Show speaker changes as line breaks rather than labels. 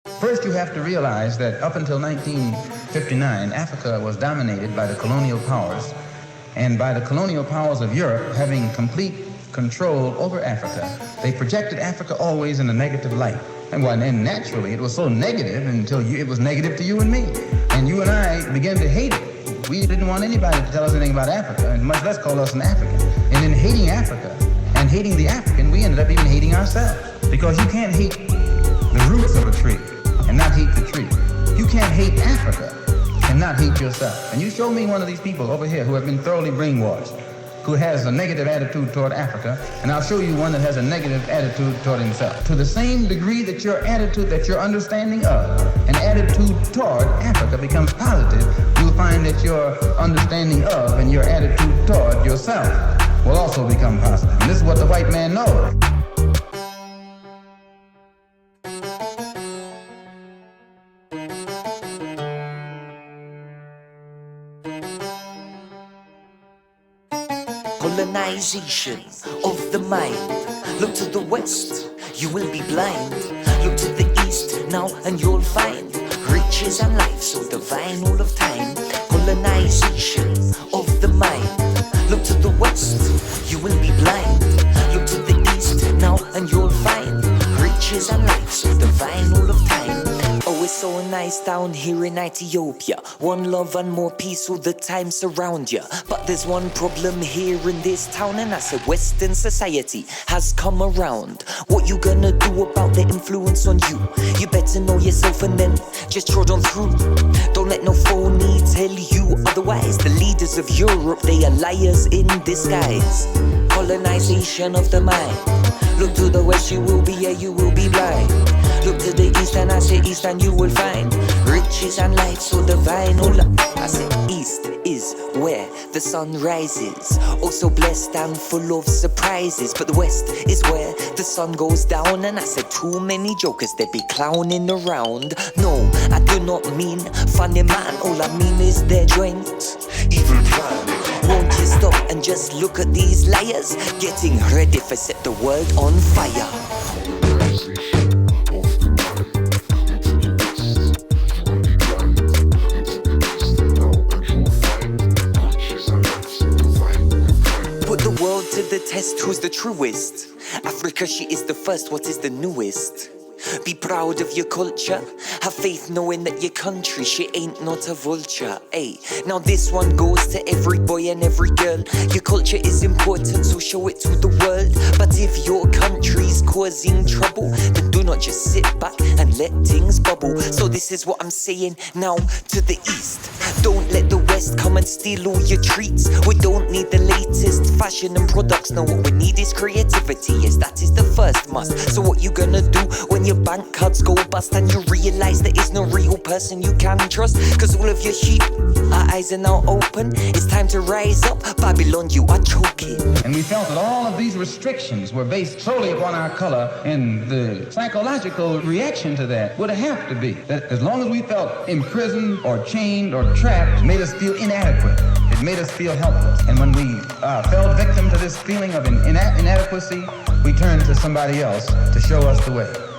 First, you have to realize that up until 1959, Africa was dominated by the colonial powers, and by the colonial powers of Europe having complete control over Africa. They projected Africa always in a negative light. And naturally, it was so negative until it was negative to you and me. And you and I began to hate it. We didn't want anybody to tell us anything about Africa, and much less call us an African. And in hating Africa and hating the African, we ended up even hating ourselves. Because you can't hate the roots of a tree and not hate the tree. You can't hate Africa and not hate yourself. And you show me one of these people over here who have been thoroughly brainwashed, who has a negative attitude toward Africa, and I'll show you one that has a negative attitude toward himself. To the same degree that your attitude, that your understanding of an attitude toward Africa becomes positive, you'll find that your understanding of and your attitude toward yourself will also become positive. And this is what the white man knows.
Colonization of the mind. Look to the west, you will be blind. Look to the east now and you'll find riches and life so divine all of time. Colonization of the mind. Look to the west, you will be blind. Look to the east now and you'll find riches and life so divine all of time. Oh, it's so nice down here in Ethiopia. One love and more peace all the time surround ya. But there's one problem here in this town, and that's that Western society has come around. What you gonna do about the influence on you? You better know yourself and then just trod on through. Don't let no phony tell you otherwise. The leaders of Europe, they are liars in disguise. Colonization of the mind. Look to the west, you will be, yeah, you will be blind. Look to the east and I say east and you will find riches and life so divine. Oh, I say east is where the sun rises, oh so blessed and full of surprises. But the west is where the sun goes down, and I said too many jokers that be clowning around. No, I do not mean funny man, all I mean is their joint evil plan. Won't you stop and just look at these liars getting ready for set the world on fire. To the test, who's the truest? Africa, she is the first, what is the newest? Be proud of your culture, have faith knowing that your country, she ain't not a vulture. Ay, now this one goes to every boy and every girl. Your culture is important, so show it to the world. But if your country's causing trouble, then do not just sit back and let things bubble. So this is what I'm saying now to the east. Don't let the west come and steal all your treats. We don't need the latest fashion and products. No, what we need is creativity. Yes, that is the first must. So what you gonna do when your bank cards go bust and you realize there is no real person you can trust? Cause all of your sheep, our eyes are now open. It's time to rise up, Babylon, you are choking.
And we felt that all of these restrictions were based solely upon our color, and the psychological reaction to that would have to be that as long as we felt imprisoned or chained or trapped, it made us feel inadequate. It made us feel helpless. And when we fell victim to this feeling of inadequacy, we turned to somebody else to show us the way.